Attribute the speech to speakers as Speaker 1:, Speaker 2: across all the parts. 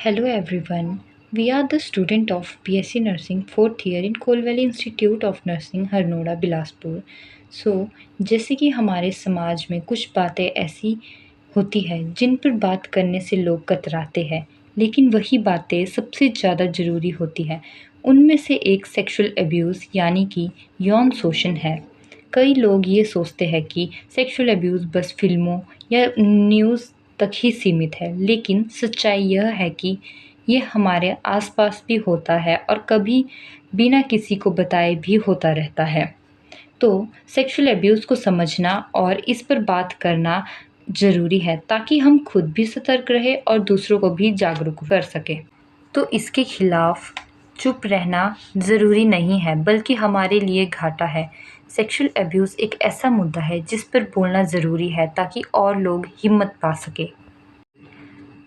Speaker 1: Hello everyone. We are the student of BSc Nursing fourth year in Cole Valley Institute of Nursing Harnoda Bilaspur. जैसे कि हमारे समाज में कुछ बातें ऐसी होती है जिन पर बात करने से लोग कतराते हैं, लेकिन वही बातें सबसे ज़्यादा ज़रूरी होती है। उनमें से एक सेक्सुअल अब्यूज़ यानी कि यौन शोषण है। कई लोग ये सोचते हैं कि सेक्सुअल अब्यूज़ बस फिल्मों या न्यूज़ तक ही सीमित है, लेकिन सच्चाई यह है कि ये हमारे आसपास भी होता है और कभी बिना किसी को बताए भी होता रहता है। तो सेक्सुअल अब्यूज़ को समझना और इस पर बात करना ज़रूरी है ताकि हम खुद भी सतर्क रहें और दूसरों को भी जागरूक कर सकें। तो इसके खिलाफ चुप रहना ज़रूरी नहीं है, बल्कि हमारे लिए घाटा है। सेक्सुअल अब्यूज़ एक ऐसा मुद्दा है जिस पर बोलना ज़रूरी है ताकि और लोग हिम्मत पा सकें।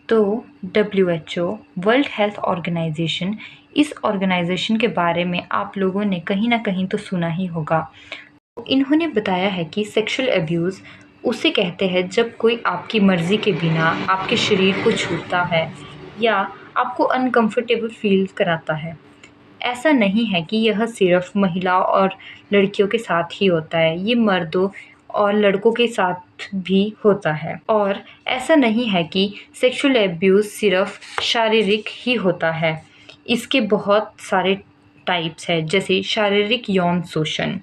Speaker 1: तो WHO वर्ल्ड हेल्थ ऑर्गेनाइजेशन, इस ऑर्गेनाइजेशन के बारे में आप लोगों ने कहीं ना कहीं तो सुना ही होगा। इन्होंने बताया है कि सेक्सुअल अब्यूज़ उसे कहते हैं जब कोई आपकी मर्ज़ी के बिना आपके शरीर को छूता है या आपको अनकंफर्टेबल फील कराता है। ऐसा नहीं है कि यह सिर्फ महिलाओं और लड़कियों के साथ ही होता है, ये मर्दों और लड़कों के साथ भी होता है। और ऐसा नहीं है कि सेक्सुअल अब्यूज़ सिर्फ शारीरिक ही होता है, इसके बहुत सारे टाइप्स हैं। जैसे शारीरिक यौन शोषण,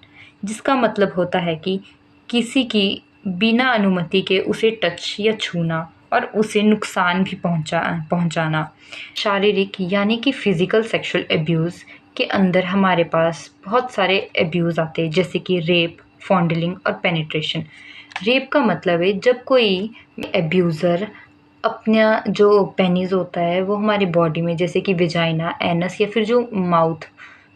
Speaker 1: जिसका मतलब होता है कि किसी की बिना अनुमति के उसे टच या छूना और उसे नुकसान भी पहुंचाना। शारीरिक यानी कि फिजिकल सेक्सुअल अब्यूज़ के अंदर हमारे पास बहुत सारे अब्यूज़ आते हैं, जैसे कि रेप, फॉन्डलिंग और पेनिट्रेशन। रेप का मतलब है जब कोई अब्यूज़र अपना जो पेनिस होता है वो हमारी बॉडी में, जैसे कि वेजाइना, एनस या फिर जो माउथ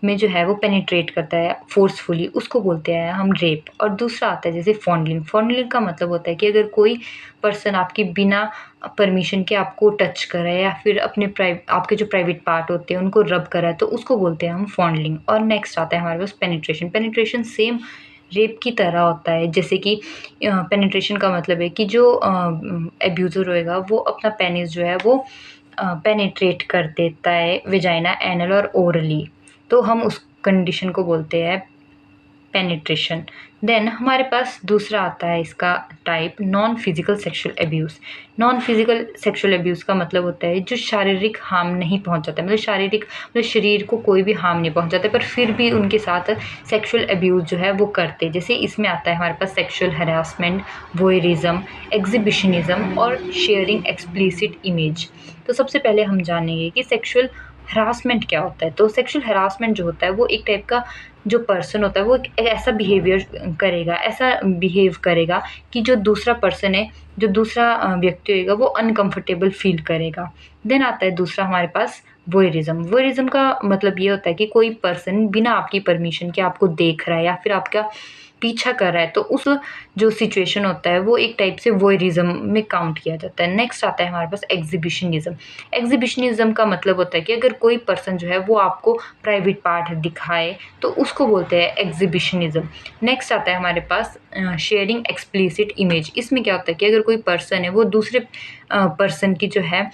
Speaker 1: में जो है वो पेनिट्रेट करता है फोर्सफुली, उसको बोलते हैं हम रेप। और दूसरा आता है जैसे फॉन्डलिंग। फॉन्डलिंग का मतलब होता है कि अगर कोई पर्सन आपके बिना परमिशन के आपको टच कर रहा है या फिर आपके जो प्राइवेट पार्ट होते हैं उनको रब कर रहा है, तो उसको बोलते हैं हम फॉन्डलिंग। और नेक्स्ट आता है हमारे पास पेनिट्रेशन। पेनिट्रेशन सेम रेप की तरह होता है। जैसे कि पेनिट्रेशन का मतलब है कि जो अब्यूज़र होएगा वो अपना पेनिस जो है वो पेनिट्रेट कर देता है वेजाइना, एनल और ओरली, तो हम उस कंडीशन को बोलते हैं पेनिट्रेशन। देन हमारे पास दूसरा आता है इसका type, non physical sexual abuse. Non physical sexual abuse का मतलब होता है जो शारीरिक हार्म नहीं पहुंचाता है, मतलब शरीर को कोई भी हार्म नहीं पहुंचाता, पर फिर भी उनके साथ सेक्सुअल अब्यूज़ जो है वो करते। जैसे इसमें आता है हमारे पास सेक्सुअल हरासमेंट, वोयरिज्म, एग्जिबिशनिज्म और शेयरिंग एक्सप्लिसिट इमेज। तो सबसे पहले हम जानेंगे कि सेक्सुअल हरासमेंट क्या होता है। तो सेक्सुअल हरासमेंट जो होता है वो एक टाइप का जो पर्सन होता है वो एक ऐसा बिहेव करेगा कि जो दूसरा पर्सन है, जो दूसरा व्यक्ति होगा वो अनकंफर्टेबल फील करेगा। देन आता है दूसरा हमारे पास वोयरिज्म। वोयरिज्म का मतलब ये होता है कि कोई पर्सन बिना आपकी परमिशन के आपको देख रहा है या फिर आपका पीछा कर रहा है, तो उस जो सिचुएशन होता है वो एक टाइप से वोयरिज्म में काउंट किया जाता है। नेक्स्ट आता है हमारे पास एग्जिबिशनिज्म। एग्जिबिशनिज्म का मतलब होता है कि अगर कोई पर्सन जो है वो आपको प्राइवेट पार्ट दिखाए तो उसको बोलते हैं एग्जिबिशनिज्म। नेक्स्ट आता है हमारे पास शेयरिंग एक्सप्लिसिट इमेज। इसमें क्या होता है कि अगर कोई पर्सन है वो दूसरे पर्सन की जो है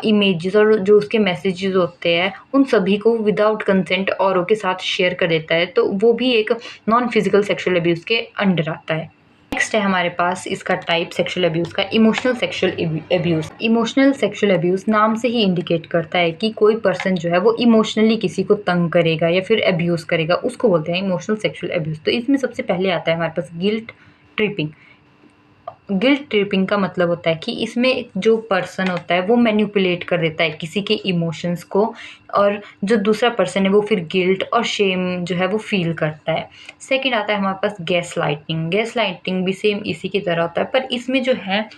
Speaker 1: इमेजेस और जो उसके मैसेजेस होते हैं उन सभी को विदाउट कंसेंट औरों के साथ शेयर कर देता है, तो वो भी एक नॉन फिजिकल सेक्सुअल अब्यूज़ के अंडर आता है। नेक्स्ट है हमारे पास इसका टाइप सेक्सुअल अब्यूज़ का, emotional sexual abuse. Emotional sexual abuse नाम से ही इंडिकेट करता है कि कोई पर्सन जो है वो इमोशनली किसी को तंग करेगा या फिर अब्यूज़ करेगा, उसको बोलते हैं इमोशनल सेक्सुअल अब्यूज़। तो इसमें सबसे पहले आता है हमारे पास गिल्ट ट्रिपिंग। गिल्ट ट्रिपिंग का मतलब होता है कि इसमें जो पर्सन होता है वो मैनिपुलेट कर देता है किसी के इमोशंस को, और जो दूसरा पर्सन है वो फिर गिल्ट और शेम जो है वो फील करता है। सेकंड आता है हमारे पास गैस लाइटिंग। गैस लाइटिंग भी सेम इसी की तरह होता है, पर इसमें जो है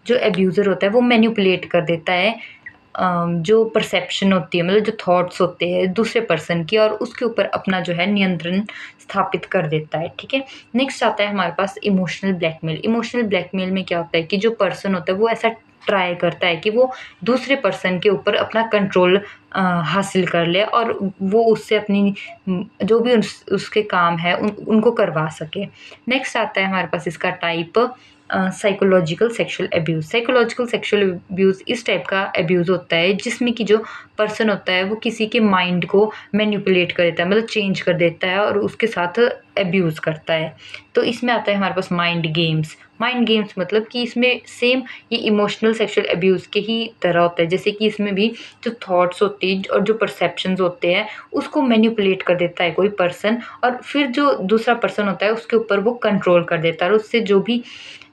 Speaker 1: जो एब्यूज़र होता है वो मैनिपुलेट कर देता है जो परसेप्शन होती है, मतलब जो थॉट्स होते हैं दूसरे पर्सन की, और उसके ऊपर अपना जो है नियंत्रण स्थापित कर देता है। ठीक है। नेक्स्ट आता है हमारे पास इमोशनल ब्लैकमेल। इमोशनल ब्लैकमेल में क्या होता है कि जो पर्सन होता है वो ऐसा ट्राई करता है कि वो दूसरे पर्सन के ऊपर अपना कंट्रोल हासिल कर ले और वो उससे अपनी जो भी उसके काम है उनको करवा सके। नेक्स्ट आता है हमारे पास इसका type psychological sexual abuse. Psychological sexual abuse इस टाइप का अब्यूज़ होता है जिसमें कि जो पर्सन होता है वो किसी के माइंड को मैनिपुलेट कर देता है, मतलब चेंज कर देता है और उसके साथ अब्यूज़ करता है। तो इसमें आता है हमारे पास माइंड गेम्स। माइंड गेम्स मतलब कि इसमें सेम ये इमोशनल सेक्सुअल अब्यूज़ के ही तरह होता है, जैसे कि इसमें भी जो थॉट्स होते हैं और जो परसेप्शंस होते हैं उसको मैनिपुलेट कर देता है कोई पर्सन, और फिर जो दूसरा पर्सन होता है उसके ऊपर वो कंट्रोल कर देता है और उससे जो भी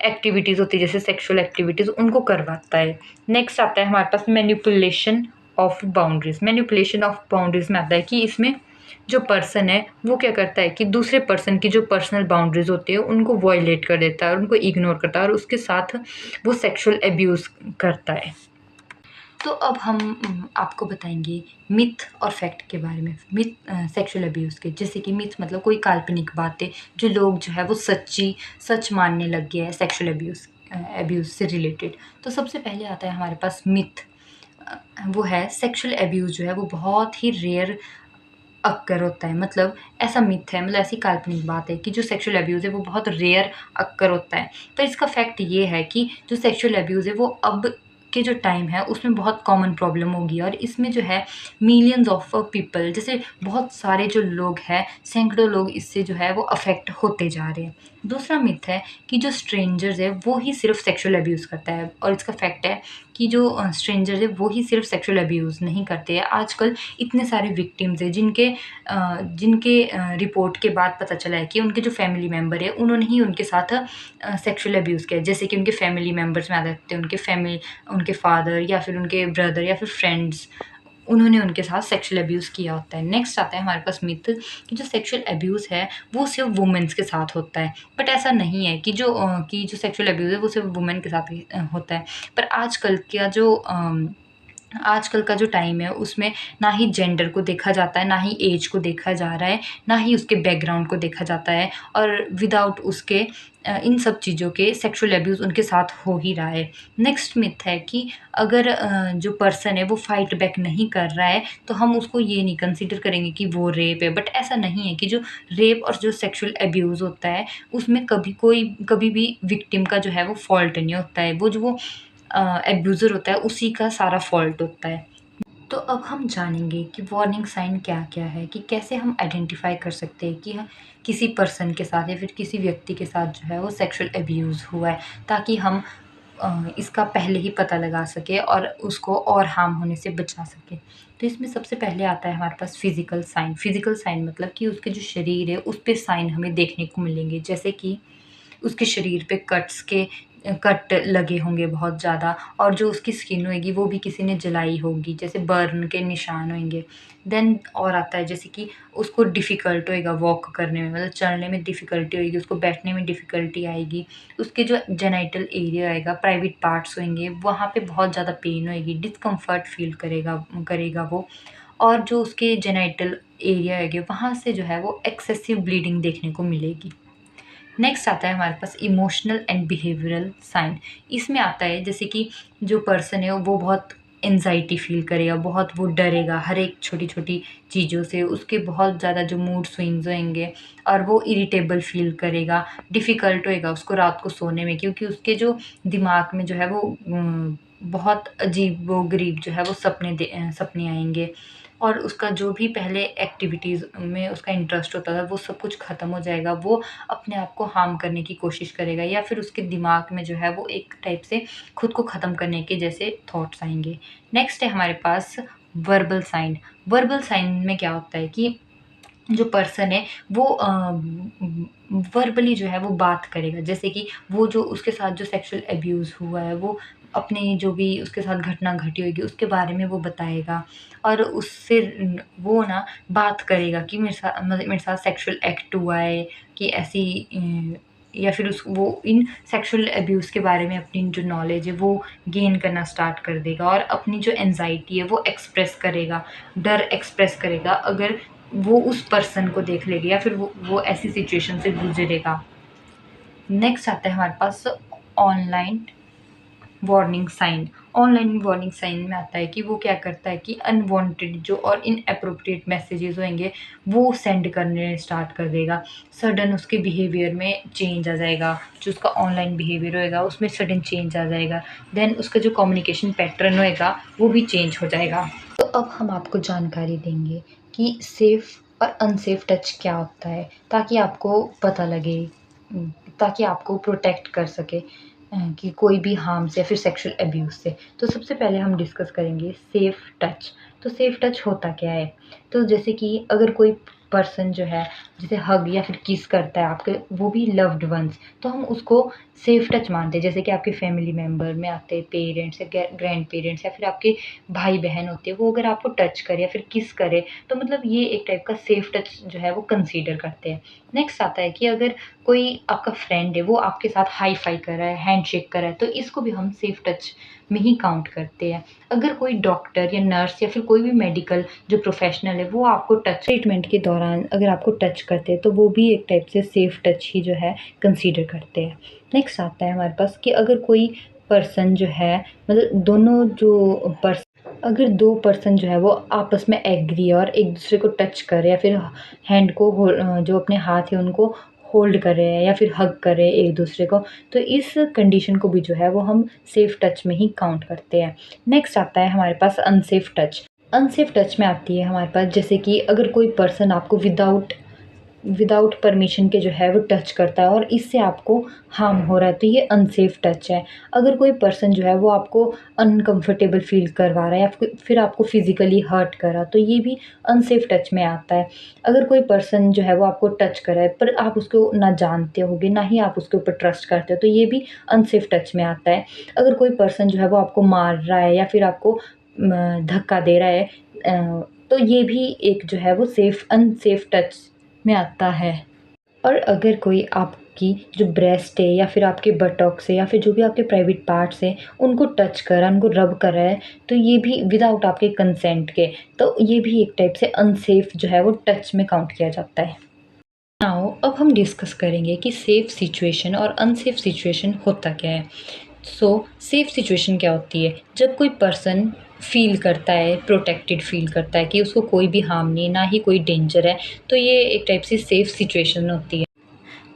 Speaker 1: एक्टिविटीज़ होती है जैसे सेक्सुअल एक्टिविटीज़ उनको करवाता है। नेक्स्ट आता है हमारे पास manipulation of boundaries. Manipulation of boundaries में आता है कि इसमें जो पर्सन है वो क्या करता है कि दूसरे पर्सन की जो पर्सनल बाउंड्रीज़ होती है उनको वॉयलेट कर देता है और उनको इग्नोर करता है और उसके साथ वो सेक्सुअल अब्यूज़ करता है। तो अब हम आपको बताएंगे मिथ और फैक्ट के बारे में। मिथ सेक्सुअल अब्यूज़ के, जैसे कि मिथ मतलब कोई काल्पनिक बातें जो लोग जो है वो सच मानने लग गए हैं सेक्सुअल अब्यूज़ से रिलेटेड। तो सबसे पहले आता है हमारे पास मिथ, वो है सेक्सुअल अब्यूज़ जो है वो बहुत ही रेयर अक्कर होता है। मतलब ऐसा मिथ है, मतलब ऐसी काल्पनिक बात है कि जो सेक्सुअल अब्यूज़ है वो बहुत रेयर अक्कर होता है। तो इसका फैक्ट ये है कि जो सेक्सुअल अब्यूज़ है वो अब के जो टाइम है उसमें बहुत कॉमन प्रॉब्लम होगी और इसमें जो है मिलियंस ऑफ पीपल, जैसे बहुत सारे जो लोग हैं, सैकड़ों लोग इससे जो है वो अफेक्ट होते जा रहे हैं। दूसरा मिथ है कि जो स्ट्रेंजर्स है वो ही सिर्फ सेक्सुअल अब्यूज़ करता है, और इसका फैक्ट है कि जो स्ट्रेंजर्स है वो ही सिर्फ सेक्सुअल अब्यूज़ नहीं करते हैं। आजकल इतने सारे विक्टिम्स हैं जिनके रिपोर्ट के बाद पता चला है कि उनके जो फैमिली मेम्बर है उन्होंने ही उनके साथ सेक्सुअल अब्यूज़ किया है। जैसे कि उनके फैमिली मेम्बर्स में आ जाते हैं उनके फादर या फिर उनके ब्रदर या फिर फ्रेंड्स, उन्होंने उनके साथ सेक्सुअल अब्यूज़ किया होता है। नेक्स्ट आता है हमारे पास मिथ कि जो सेक्सुअल अब्यूज़ है वो सिर्फ वुमेन्स के साथ होता है, बट ऐसा नहीं है कि जो सेक्सुअल अब्यूज़ है वो सिर्फ वुमेन के साथ ही होता है। पर आजकल का जो टाइम है उसमें ना ही जेंडर को देखा जाता है, ना ही एज को देखा जा रहा है, ना ही उसके बैकग्राउंड को देखा जाता है, और विदाउट उसके इन सब चीज़ों के सेक्सुअल अब्यूज़ उनके साथ हो ही रहा है। नेक्स्ट मिथ है कि अगर जो पर्सन है वो फाइट बैक नहीं कर रहा है तो हम उसको ये नहीं कंसिडर करेंगे कि वो रेप है, बट ऐसा नहीं है कि जो रेप और जो सेक्सुअल अब्यूज़ होता है उसमें कभी भी विक्टिम का जो है वो फॉल्ट नहीं होता है, वो एब्यूज़र होता है उसी का सारा फॉल्ट होता है। तो अब हम जानेंगे कि वार्निंग साइन क्या-क्या है, कि कैसे हम आइडेंटिफ़ाई कर सकते हैं कि किसी पर्सन के साथ या फिर किसी व्यक्ति के साथ जो है वो सेक्सुअल अब्यूज़ हुआ है, ताकि हम इसका पहले ही पता लगा सकें और उसको और हार्म होने से बचा सकें। तो इसमें सबसे पहले आता है हमारे पास फिज़िकल साइन। फिज़िकल साइन मतलब कि उसके जो शरीर है उस पे साइन हमें देखने को मिलेंगे, जैसे कि उसके शरीर पे कट लगे होंगे बहुत ज़्यादा, और जो उसकी स्किन होएगी वो भी किसी ने जलाई होगी, जैसे बर्न के निशान होंगे। देन और आता है जैसे कि उसको डिफ़िकल्ट होएगा वॉक करने में, मतलब चलने में डिफ़िकल्टी होएगी, उसको बैठने में डिफ़िकल्टी आएगी। उसके जो जेनिटल एरिया आएगा, प्राइवेट पार्ट्स होंगे, वहाँ पे बहुत ज़्यादा पेन होएगी, डिस्कम्फ़र्ट फ़ील करेगा वो। और जो उसके जेनिटल एरिया होंगे वहाँ से जो है वो एक्सेसिव ब्लीडिंग देखने को मिलेगी। नेक्स्ट आता है हमारे पास इमोशनल एंड बिहेवियरल साइन। इसमें आता है जैसे कि जो पर्सन है वो बहुत एंजाइटी फ़ील करेगा, बहुत वो डरेगा हर एक छोटी-छोटी चीज़ों से, उसके बहुत ज़्यादा जो मूड स्विंग्स होंगे और वो इरिटेबल फ़ील करेगा, डिफ़िकल्ट होएगा उसको रात को सोने में, क्योंकि उसके जो दिमाग में जो है वो बहुत अजीबो-गरीब जो है वो सपने आएँगे, और उसका जो भी पहले एक्टिविटीज़ में उसका इंटरेस्ट होता था वो सब कुछ ख़त्म हो जाएगा। वो अपने आप को हार्म करने की कोशिश करेगा, या फिर उसके दिमाग में जो है वो एक टाइप से खुद को ख़त्म करने के जैसे थॉट्स आएँगे। नेक्स्ट है हमारे पास वर्बल साइन। वर्बल साइन में क्या होता है कि जो पर्सन है वो वर्बली जो है वो बात करेगा, जैसे कि वो जो उसके साथ जो सेक्सुअल अब्यूज़ हुआ है वो अपनी जो भी उसके साथ घटना घटी होगी उसके बारे में वो बताएगा, और उससे वो ना बात करेगा कि मेरे साथ सेक्सुअल एक्ट हुआ है, कि ऐसी या फिर वो इन सेक्सुअल अब्यूज़ के बारे में अपनी जो नॉलेज है वो गेन करना स्टार्ट कर देगा, और अपनी जो एंग्ज़ायटी है वो एक्सप्रेस करेगा, डर एक्सप्रेस करेगा अगर वो उस पर्सन को देख लेगा या फिर वो ऐसी सिचुएशन से गुज़रेगा। नेक्स्ट आता है हमारे पास online warning sign. Online warning sign में आता है कि वो क्या करता है कि अनवांटेड जो और इनएप्रोप्रिएट मैसेजेस होंगे वो सेंड करने स्टार्ट कर देगा। सडन उसके बिहेवियर में चेंज आ जाएगा, जो उसका ऑनलाइन बिहेवियर होएगा उसमें सडन चेंज आ जाएगा। देन उसका जो कम्युनिकेशन पैटर्न होएगा वो भी चेंज हो जाएगा। तो अब हम आपको जानकारी देंगे कि सेफ़ और अनसेफ टच क्या होता है, ताकि आपको पता लगे, ताकि आपको प्रोटेक्ट कर सके कि कोई भी हार्म से या फिर सेक्सुअल अब्यूज़ से। तो सबसे पहले हम डिस्कस करेंगे सेफ़ टच। तो सेफ़ टच होता क्या है? तो जैसे कि अगर कोई पर्सन जो है जैसे हग या फिर किस करता है आपके, वो भी लव्ड वंस, तो हम उसको सेफ़ टच मानते हैं। जैसे कि आपके फैमिली मेंबर में आते हैं पेरेंट्स या ग्रैंड पेरेंट्स या फिर आपके भाई बहन होते हैं, वो अगर आपको टच करे या फिर किस करे तो मतलब ये एक टाइप का सेफ़ टच जो है वो कंसीडर करते हैं। नेक्स्ट आता है कि अगर कोई आपका फ्रेंड है वो आपके साथ हाई फाई कर रहा है, हैंडशेक कर रहा है, तो इसको भी हम सेफ़ टच में ही काउंट करते हैं। अगर कोई डॉक्टर या नर्स या फिर कोई भी मेडिकल जो प्रोफेशनल है वो आपको टच ट्रीटमेंट के दौरान अगर आपको टच करते हैं तो वो भी एक टाइप से सेफ़ टच ही जो है कंसीडर करते हैं। नेक्स्ट आता है हमारे पास कि अगर कोई पर्सन जो है मतलब दोनों जो अगर 2 पर्सन जो है वो आपस में एग्री और एक दूसरे को टच करे या फिर हैंड को जो अपने हाथ है उनको होल्ड कर रहे हैं या फिर हग कर रहे हैं एक दूसरे को, तो इस कंडीशन को भी जो है वो हम सेफ़ टच में ही काउंट करते हैं। नेक्स्ट आता है हमारे पास अनसेफ टच। अनसेफ टच में आती है हमारे पास जैसे कि अगर कोई पर्सन आपको विदाउट परमिशन के जो है वो टच करता है और इससे आपको हार्म हो रहा है, तो ये अनसेफ टच है। अगर कोई पर्सन जो है वो आपको अनकंफर्टेबल फ़ील करवा रहा है या फिर आपको फ़िज़िकली हर्ट कर रहा, तो ये भी अनसेफ टच में आता है। अगर कोई पर्सन जो है वो आपको टच कर रहा है पर आप उसको ना जानते होगे, ना ही आप उसके ऊपर ट्रस्ट करते हो, तो ये भी अनसेफ टच में आता है। अगर कोई पर्सन जो है वो आपको मार रहा है या फिर आपको धक्का दे रहा है, तो ये भी एक जो है वो अनसेफ टच में आता है। और अगर कोई आपकी जो ब्रेस्ट है या फिर आपके बटॉक्स है या फिर जो भी आपके प्राइवेट पार्ट्स हैं उनको टच कर रहा है, उनको रब कर रहा है, तो ये भी विदाउट आपके कंसेंट के, तो ये भी एक टाइप से अनसेफ जो है वो टच में काउंट किया जाता है। नाउ अब हम डिस्कस करेंगे कि सेफ सिचुएशन और अनसेफ सिचुएशन होता क्या है। सो सेफ सिचुएशन क्या होती है? जब कोई पर्सन फ़ील करता है, प्रोटेक्टेड फ़ील करता है कि उसको कोई भी हार्म नहीं, ना ही कोई डेंजर है, तो ये एक टाइप से सेफ सिचुएशन होती है।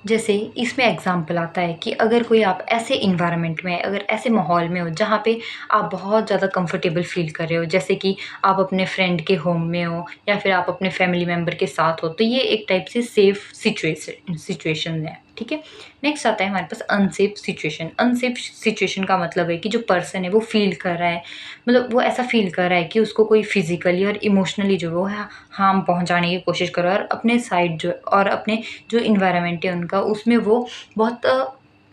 Speaker 1: जैसे इसमें एग्ज़ाम्पल आता है कि अगर कोई आप ऐसे इन्वायरमेंट में, अगर ऐसे माहौल में हो जहाँ पे आप बहुत ज़्यादा कंफर्टेबल फ़ील कर रहे हो, जैसे कि आप अपने फ्रेंड के होम में हो या फिर आप अपने फैमिली मेम्बर के साथ हो, तो ये एक टाइप से सेफ़ सिचुएशन है, ठीक है? नेक्स्ट आता है हमारे पास अनसेफ सिचुएशन। अनसेफ सिचुएशन का मतलब है कि जो पर्सन है वो फ़ील कर रहा है, मतलब वो ऐसा फ़ील कर रहा है कि उसको कोई फ़िज़िकली और इमोशनली जो वो है हार्म पहुँचाने की कोशिश कर रहा है और अपने साइड जो और अपने जो इन्वायरमेंट है उनका उसमें वो बहुत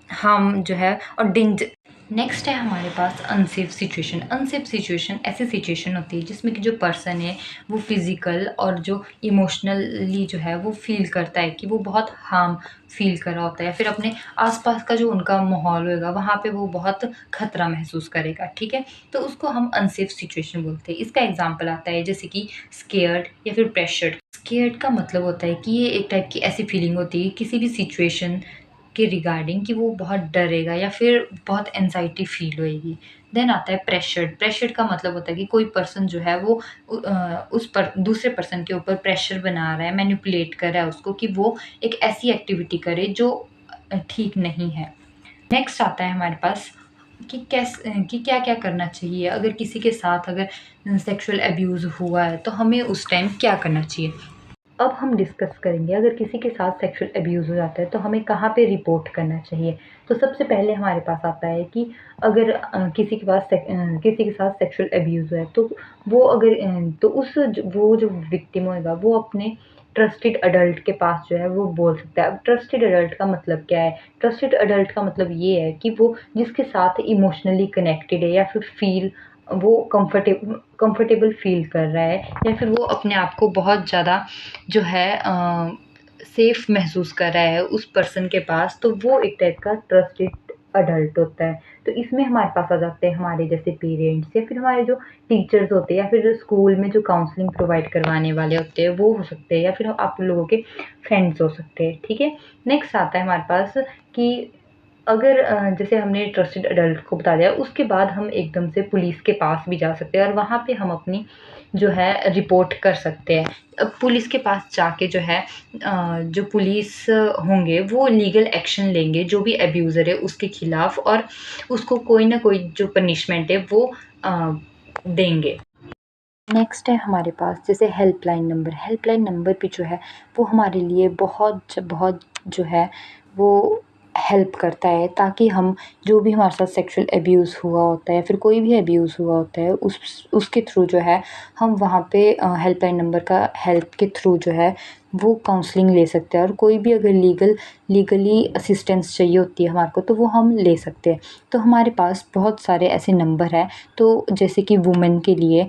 Speaker 1: हार्म जो है और डेंज नेक्स्ट है हमारे पास अनसेफ सिचुएशन। अनसेफ सिचुएशन ऐसी सिचुएशन होती है जिसमें कि जो पर्सन है वो फिज़िकल और जो इमोशनली जो है वो फ़ील करता है कि वो बहुत हार्म फ़ील कर रहा होता है या फिर अपने आसपास का जो उनका माहौल होएगा वहाँ पे वो बहुत खतरा महसूस करेगा, ठीक है? तो उसको हम अनसेफ सिचुएशन बोलते हैं। इसका एग्ज़ाम्पल आता है जैसे कि स्केयर्ड या फिर प्रेशर्ड। स्केयर्ड का मतलब होता है कि ये एक टाइप की ऐसी फीलिंग होती है किसी भी सिचुएशन के रिगार्डिंग कि वो बहुत डरेगा या फिर बहुत एंग्ज़ायटी फ़ील होएगी। देन आता है प्रेशर्ड। प्रेशर्ड का मतलब होता है कि कोई पर्सन जो है वो उस पर दूसरे पर्सन के ऊपर प्रेशर बना रहा है, मैनिपुलेट कर रहा है उसको कि वो एक ऐसी एक्टिविटी करे जो ठीक नहीं है। नेक्स्ट आता है हमारे पास कि क्या-क्या करना चाहिए अगर किसी के साथ अगर सेक्सुअल अब्यूज़ हुआ है, तो हमें उस टाइम क्या करना चाहिए? अब हम डिस्कस करेंगे अगर किसी के साथ सेक्सुअल अब्यूज़ हो जाता है तो हमें कहाँ पे रिपोर्ट करना चाहिए। तो सबसे पहले हमारे पास आता है कि अगर किसी के साथ सेक्सुअल अब्यूज़ हुआ है तो वो अगर तो वो जो विक्टिम होएगा वो अपने ट्रस्टेड अडल्ट के पास जो है वो बोल सकता है। अब ट्रस्टेड अडल्ट का मतलब क्या है? ट्रस्टेड अडल्ट का मतलब ये है कि वो जिसके साथ इमोशनली कनेक्टेड है या फिर वो कंफर्टेबल फ़ील कर रहा है या फिर वो अपने आप को बहुत ज़्यादा जो है सेफ़ महसूस कर रहा है उस पर्सन के पास, तो वो एक टाइप का ट्रस्टेड अडल्ट होता है। तो इसमें हमारे पास आ जाते हैं हमारे जैसे पेरेंट्स या फिर हमारे जो टीचर्स होते हैं या फिर स्कूल में जो काउंसलिंग प्रोवाइड करवाने वाले होते हैं वो हो सकते हैं या फिर आप लोगों के फ्रेंड्स हो सकते हैं, ठीक है? नेक्स्ट आता है हमारे पास कि अगर जैसे हमने ट्रस्टेड अडल्ट को बता दिया, उसके बाद हम एकदम से पुलिस के पास भी जा सकते हैं और वहाँ पे हम अपनी जो है रिपोर्ट कर सकते हैं। अब पुलिस के पास जाके जो है जो पुलिस होंगे वो लीगल एक्शन लेंगे जो भी अब्यूज़र है उसके खिलाफ, और उसको कोई ना कोई जो पनिशमेंट है वो देंगे। नेक्स्ट है हमारे पास जैसे हेल्पलाइन नंबर भी जो है वो हमारे लिए बहुत बहुत जो है वो हेल्प करता है, ताकि हम जो भी हमारे साथ सेक्सुअल अब्यूज़ हुआ होता है या फिर कोई भी अब्यूज़ हुआ होता है उसके थ्रू जो है हम वहाँ पे हेल्पलाइन नंबर का हेल्प के थ्रू जो है वो काउंसलिंग ले सकते हैं, और कोई भी अगर लीगली असिस्टेंस चाहिए होती है हमारे को तो वो हम ले सकते हैं। तो हमारे पास बहुत सारे ऐसे नंबर हैं, तो जैसे कि वुमेन के लिए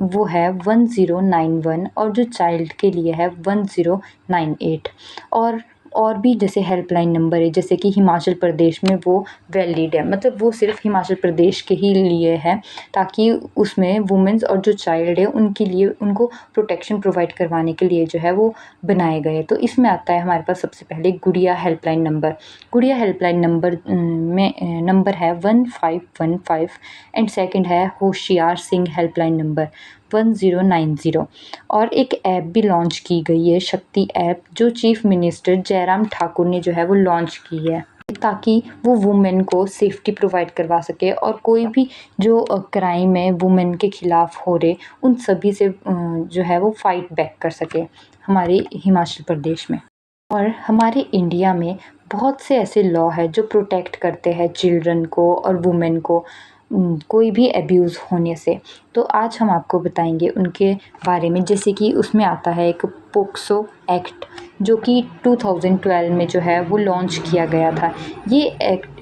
Speaker 1: वो है 1091, और जो चाइल्ड के लिए है 1098, और भी जैसे हेल्पलाइन नंबर है जैसे कि हिमाचल प्रदेश में वो वैलिड है, मतलब वो सिर्फ हिमाचल प्रदेश के ही लिए है, ताकि उसमें वुमेन्स और जो चाइल्ड है उनके लिए उनको प्रोटेक्शन प्रोवाइड करवाने के लिए जो है वो बनाए गए। तो इसमें आता है हमारे पास सबसे पहले गुड़िया हेल्पलाइन नंबर। गुड़िया हेल्पलाइन में नंबर है 1515, एंड सेकंड है होशियार सिंह हेल्पलाइन नंबर 1090, और एक ऐप भी लॉन्च की गई है, शक्ति ऐप, जो चीफ मिनिस्टर जयराम ठाकुर ने जो है वो लॉन्च की है, ताकि वो वुमेन को सेफ्टी प्रोवाइड करवा सके और कोई भी जो क्राइम है वुमेन के खिलाफ हो रहे उन सभी से जो है वो फाइट बैक कर सके हमारे हिमाचल प्रदेश में। और हमारे इंडिया में बहुत से ऐसे लॉ है जो प्रोटेक्ट करते हैं चिल्ड्रन को और वुमेन को कोई भी अब्यूज़ होने से। तो आज हम आपको बताएंगे उनके बारे में, जैसे कि उसमें आता है एक पोक्सो एक्ट, जो कि 2012 में जो है वो लॉन्च किया गया था।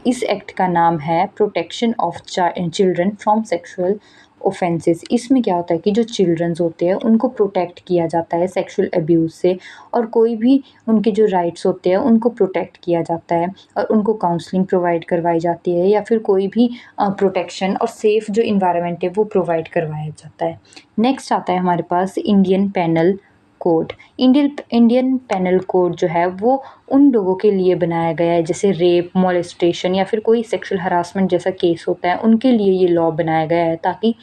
Speaker 1: इस एक्ट का नाम है protection of children from sexual offences. इसमें क्या होता है कि जो चिल्ड्रंस होते हैं उनको प्रोटेक्ट किया जाता है सेक्सुअल अब्यूज़ से, और कोई भी उनके जो राइट्स होते हैं उनको प्रोटेक्ट किया जाता है, और उनको काउंसलिंग प्रोवाइड करवाई जाती है, या फिर कोई भी प्रोटेक्शन और सेफ़ जो इन्वायरमेंट है वो प्रोवाइड करवाया जाता है। नेक्स्ट आता है हमारे पास Indian penal code. Indian penal code जो है वो उन लोगों के लिए बनाया गया है जैसे रेप, मोलेस्टेशन या फिर कोई सेक्सुअल हरासमेंट जैसा केस होता है, उनके लिए ये लॉ बनाया गया है, ताकि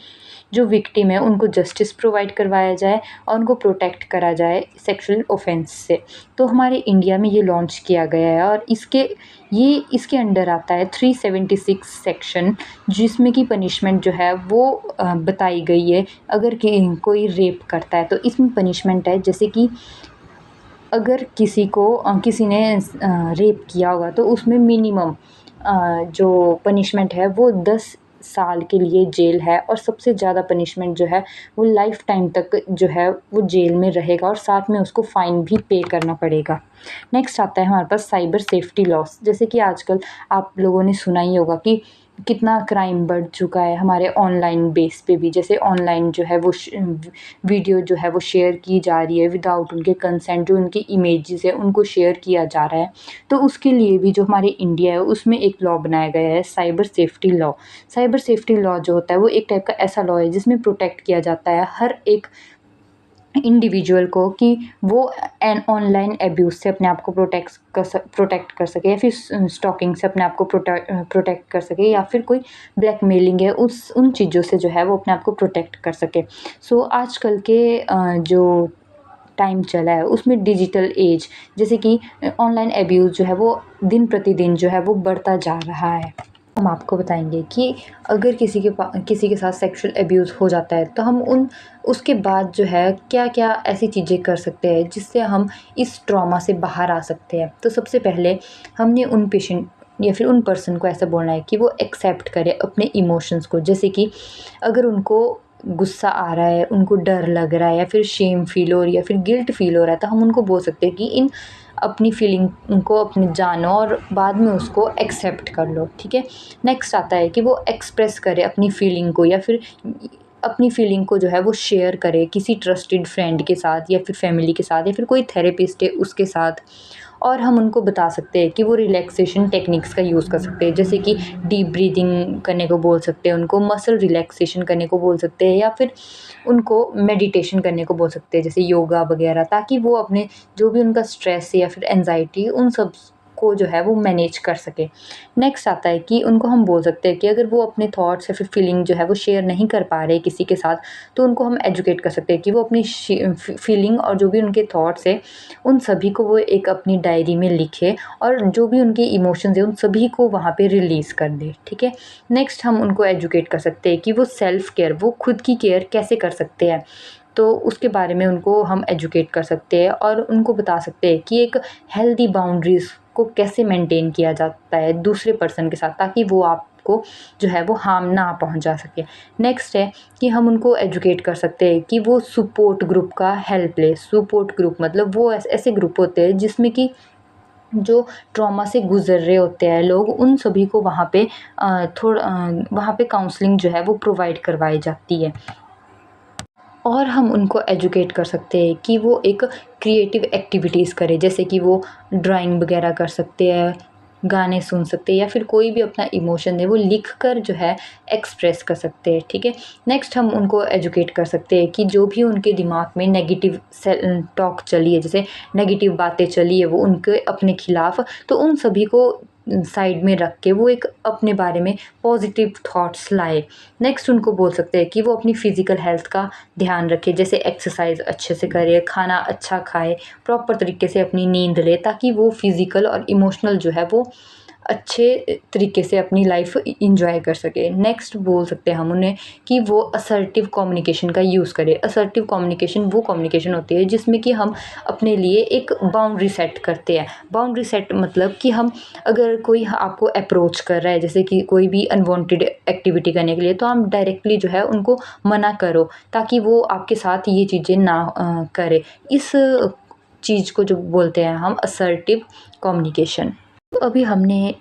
Speaker 1: जो विक्टिम है उनको जस्टिस प्रोवाइड करवाया जाए और उनको प्रोटेक्ट करा जाए सेक्सुअल ऑफेंस से। तो हमारे इंडिया में ये लॉन्च किया गया है, और इसके अंडर आता है 376 सेक्शन, जिसमें की पनिशमेंट जो है वो बताई गई है। अगर कोई रेप करता है तो इसमें पनिशमेंट है, जैसे कि अगर किसी ने रेप किया होगा तो उसमें मिनिमम जो पनिशमेंट है वो 10 साल के लिए जेल है, और सबसे ज़्यादा पनिशमेंट जो है वो लाइफ टाइम तक जो है वो जेल में रहेगा, और साथ में उसको फ़ाइन भी पे करना पड़ेगा। नेक्स्ट आता है हमारे पास साइबर सेफ्टी लॉस। जैसे कि आजकल आप लोगों ने सुना ही होगा कि कितना क्राइम बढ़ चुका है हमारे ऑनलाइन बेस पे भी, जैसे ऑनलाइन जो है वो वीडियो जो है वो शेयर की जा रही है विदाउट उनके कंसेंट, जो उनकी इमेजेस है उनको शेयर किया जा रहा है। तो उसके लिए भी जो हमारे इंडिया है उसमें एक लॉ बनाया गया है, cyber safety law. Cyber safety law जो होता है वो एक टाइप का ऐसा लॉ है जिसमें प्रोटेक्ट किया जाता है हर एक इंडिविजुअल को, कि वो एन ऑनलाइन अब्यूज़ से अपने आप को प्रोटेक्ट कर सके, या फिर स्टॉकिंग से अपने आप को प्रोटेक्ट कर सके, या फिर कोई ब्लैकमेलिंग है उन चीज़ों से जो है वो अपने आप को प्रोटेक्ट कर सके। सो आजकल के जो टाइम चला है उसमें डिजिटल एज, जैसे कि ऑनलाइन अब्यूज़ जो है वो दिन प्रतिदिन जो है वो बढ़ता जा रहा है। हम आपको बताएंगे कि अगर किसी के साथ सेक्सुअल अब्यूज़ हो जाता है तो हम उसके बाद जो है क्या-क्या ऐसी चीज़ें कर सकते हैं जिससे हम इस ट्रॉमा से बाहर आ सकते हैं। तो सबसे पहले हमने उन पेशेंट या फिर उन पर्सन को ऐसा बोलना है कि वो एक्सेप्ट करे अपने इमोशंस को। जैसे कि अगर उनको गुस्सा आ रहा है, उनको डर लग रहा है, या फिर शेम फ़ील हो रही है, या फिर गिल्ट फ़ील हो रहा है, तो हम उनको बोल सकते हैं कि अपनी फीलिंग को अपने जानो और बाद में उसको एक्सेप्ट कर लो, ठीक है। नेक्स्ट आता है कि वो एक्सप्रेस करे अपनी फीलिंग को, या फिर अपनी फीलिंग को जो है वो शेयर करे किसी ट्रस्टेड फ्रेंड के साथ, या फिर फैमिली के साथ, या फिर कोई थेरेपिस्ट है उसके साथ। और हम उनको बता सकते हैं कि वो रिलैक्सेशन टेक्निक्स का यूज़ कर सकते हैं, जैसे कि डीप ब्रीदिंग करने को बोल सकते हैं, उनको मसल रिलैक्सेशन करने को बोल सकते हैं, या फिर उनको मेडिटेशन करने को बोल सकते हैं, जैसे योगा वगैरह, ताकि वो अपने जो भी उनका स्ट्रेस है या फिर एंजाइटी उन सब को जो है वो मैनेज कर सके। नेक्स्ट आता है कि उनको हम बोल सकते हैं कि अगर वो अपने थॉट्स या फिर फीलिंग जो है वो शेयर नहीं कर पा रहे किसी के साथ, तो उनको हम एजुकेट कर सकते हैं कि वो अपनी फीलिंग और जो भी उनके थॉट्स है उन सभी को वो एक अपनी डायरी में लिखे और जो भी उनके इमोशंस है उन सभी को वहाँ पे रिलीज़ कर दे। ठीक है। नेक्स्ट हम उनको एजुकेट कर सकते हैं कि वो सेल्फ केयर, वो खुद की केयर कैसे कर सकते हैं, तो उसके बारे में उनको हम एजुकेट कर सकते हैं और उनको बता सकते हैं कि एक हेल्दी बाउंड्रीज़ को कैसे मेंटेन किया जाता है दूसरे पर्सन के साथ, ताकि वो आपको जो है वो हार्म ना पहुंचा सके। नेक्स्ट है कि हम उनको एजुकेट कर सकते हैं कि वो सपोर्ट ग्रुप का हेल्प ले। सपोर्ट ग्रुप मतलब वो ऐसे ग्रुप होते हैं जिसमें कि जो ट्रॉमा से गुज़र रहे होते हैं लोग, उन सभी को वहाँ पे वहाँ पे काउंसलिंग जो है वो प्रोवाइड करवाई जाती है। और हम उनको एजुकेट कर सकते हैं कि वो एक क्रिएटिव एक्टिविटीज़ करें, जैसे कि वो ड्राइंग वगैरह कर सकते हैं, गाने सुन सकते हैं या फिर कोई भी अपना इमोशन है वो लिख कर जो है एक्सप्रेस कर सकते हैं। ठीक है। नेक्स्ट हम उनको एजुकेट कर सकते हैं कि जो भी उनके दिमाग में नेगेटिव टॉक चली है, जैसे नेगेटिव बातें चली है वो उनके अपने खिलाफ, तो उन सभी को साइड में रख के वो एक अपने बारे में पॉजिटिव थॉट्स लाए। नेक्स्ट उनको बोल सकते हैं कि वो अपनी फ़िज़िकल हेल्थ का ध्यान रखे, जैसे एक्सरसाइज अच्छे से करे, खाना अच्छा खाए, प्रॉपर तरीके से अपनी नींद ले, ताकि वो फ़िज़िकल और इमोशनल जो है वो अच्छे तरीके से अपनी लाइफ इंजॉय कर सके। नेक्स्ट बोल सकते हैं हम उन्हें कि वो असर्टिव कम्युनिकेशन का यूज़ करें। असर्टिव कम्युनिकेशन वो कम्युनिकेशन होती है जिसमें कि हम अपने लिए एक बाउंड्री सेट करते हैं। बाउंड्री सेट मतलब कि हम अगर कोई आपको अप्रोच कर रहा है, जैसे कि कोई भी अनवांटेड एक्टिविटी करने के लिए, तो हम डायरेक्टली जो है उनको मना करो, ताकि वो आपके साथ ये चीज़ें ना करे। इस चीज़ को जो बोलते हैं हम असर्टिव कम्युनिकेशन। तो अभी हमने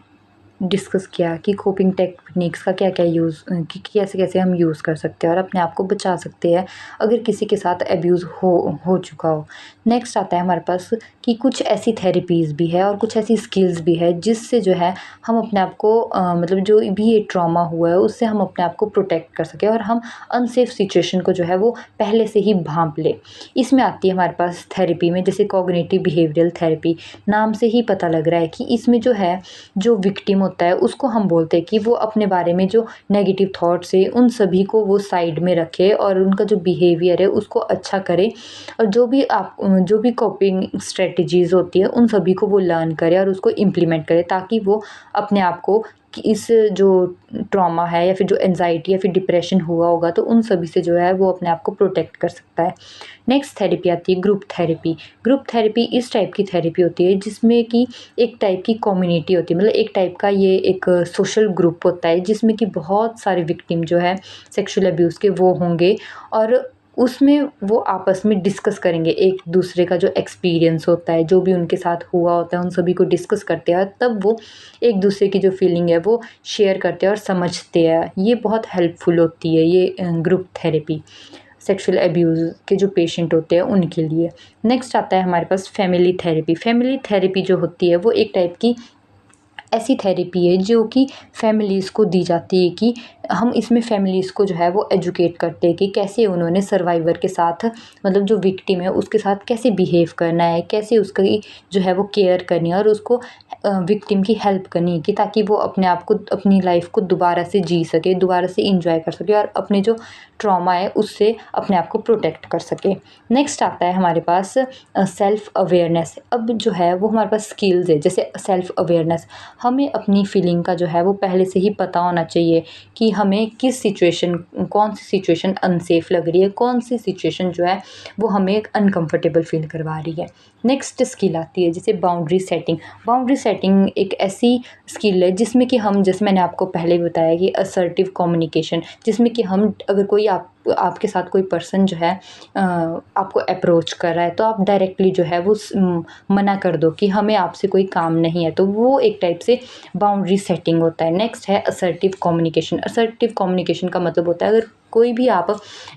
Speaker 1: डिस्कस किया कि कोपिंग टेक्निक्स का क्या-क्या यूज़ कि कैसे-कैसे हम यूज़ कर सकते हैं और अपने आप को बचा सकते हैं अगर किसी के साथ अब्यूज़ हो चुका हो। नेक्स्ट आता है हमारे पास कि कुछ ऐसी थेरेपीज़ भी है और कुछ ऐसी स्किल्स भी है जिससे जो है हम अपने आप को मतलब जो भी ये ट्रॉमा हुआ है उससे हम अपने आप को प्रोटेक्ट कर सकें और हम अनसेफ सिचुएशन को जो है वो पहले से ही भांप लें। इसमें आती है हमारे पास थेरेपी में, जैसे कॉग्निटिव बिहेवियरल थेरेपी। नाम से ही पता लग रहा है कि इसमें जो है जो विक्टिम होता है उसको हम बोलते हैं कि वो अपने बारे में जो नेगेटिव थॉट्स है उन सभी को वो साइड में रखे और उनका जो बिहेवियर है उसको अच्छा करे, और जो भी कोपिंग स्ट्रेटजीज़ होती है उन सभी को वो लर्न करे और उसको इम्प्लीमेंट करे, ताकि वो अपने आप को कि इस जो ट्रॉमा है या फिर जो एंजाइटी या फिर डिप्रेशन हुआ होगा तो उन सभी से जो है वो अपने आप को प्रोटेक्ट कर सकता है। नेक्स्ट थेरेपी आती है ग्रुप थेरेपी। ग्रुप थेरेपी इस टाइप की थेरेपी होती है जिसमें कि एक टाइप की कम्युनिटी होती है, मतलब एक टाइप का ये एक सोशल ग्रुप होता है जिसमें कि बहुत सारे विक्टिम जो है सेक्सुअल अब्यूज़ के वो होंगे, और उसमें वो आपस में डिस्कस करेंगे एक दूसरे का जो एक्सपीरियंस होता है, जो भी उनके साथ हुआ होता है उन सभी को डिस्कस करते हैं, तब वो एक दूसरे की जो फीलिंग है वो शेयर करते हैं और समझते हैं। ये बहुत हेल्पफुल होती है ये ग्रुप थेरेपी सेक्सुअल अब्यूज़ के जो पेशेंट होते हैं उनके लिए। नेक्स्ट आता है हमारे पास फैमिली थेरेपी। फैमिली थेरेपी जो होती है वो एक टाइप की ऐसी थेरेपी है जो कि फैमिलीज़ को दी जाती है, कि हम इसमें फैमिलीज़ को जो है वो एजुकेट करते हैं कि कैसे उन्होंने सर्वाइवर के साथ, मतलब जो विक्टिम है उसके साथ कैसे बिहेव करना है, कैसे उसकी जो है वो केयर करनी है और उसको विक्टिम की हेल्प करनी है, कि ताकि वो अपने आप को अपनी लाइफ को दोबारा से जी सके, दोबारा से इंजॉय कर सके और अपने जो ट्रॉमा है उससे अपने आप को प्रोटेक्ट कर सके। नेक्स्ट आता है हमारे पास सेल्फ अवेयरनेस। अब जो है वो हमारे पास स्किल्स है, जैसे सेल्फ अवेयरनेस, हमें अपनी फीलिंग का जो है वो पहले से ही पता होना चाहिए कि हमें किस सिचुएशन, कौन सी सिचुएशन अनसेफ लग रही है, कौन सी सिचुएशन जो है वो हमें अनकंफर्टेबल फील करवा रही है। नेक्स्ट स्किल आती है जैसे बाउंड्री सेटिंग। बाउंड्री सेटिंग एक ऐसी स्किल है जिसमें कि हम, जैसे मैंने आपको पहले भी बताया कि असर्टिव कम्युनिकेशन, जिसमें कि हम अगर कोई आपके साथ कोई पर्सन जो है आपको अप्रोच कर रहा है तो आप डायरेक्टली जो है वो मना कर दो कि हमें आपसे कोई काम नहीं है, तो वो एक टाइप से बाउंड्री सेटिंग होता है। नेक्स्ट है असर्टिव कम्युनिकेशन। असर्टिव कम्युनिकेशन का मतलब होता है अगर कोई भी आप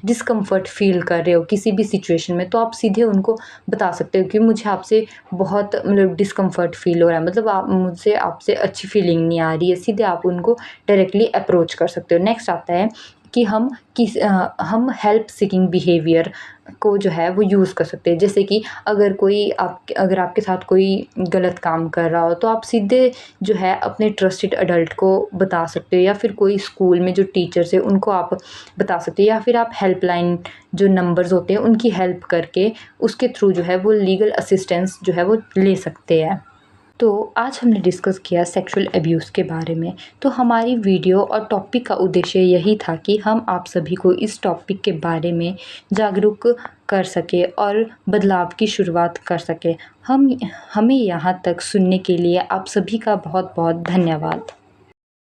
Speaker 1: डिस्कम्फर्ट फील कर रहे हो किसी भी सिचुएशन में, तो आप सीधे उनको बता सकते हो कि मुझे आपसे बहुत मतलब डिस्कम्फर्ट फील हो रहा है, मतलब मुझसे आपसे अच्छी फीलिंग नहीं आ रही है, सीधे आप उनको डायरेक्टली अप्रोच कर सकते हो। नेक्स्ट आता है कि हम हेल्प सीकिंग बिहेवियर को जो है वो यूज़ कर सकते हैं। जैसे कि अगर आपके साथ कोई गलत काम कर रहा हो तो आप सीधे जो है अपने ट्रस्टेड अडल्ट को बता सकते हो, या फिर कोई स्कूल में जो टीचर्स है उनको आप बता सकते हो, या फिर आप हेल्पलाइन जो नंबर्स होते हैं उनकी हेल्प करके उसके थ्रू जो है वो लीगल असिस्टेंस जो है वो ले सकते हैं। तो आज हमने डिस्कस किया सेक्सुअल अब्यूज़ के बारे में। तो हमारी वीडियो और टॉपिक का उद्देश्य यही था कि हम आप सभी को इस टॉपिक के बारे में जागरूक कर सकें और बदलाव की शुरुआत कर सकें। हमें यहाँ तक सुनने के लिए आप सभी का बहुत बहुत धन्यवाद।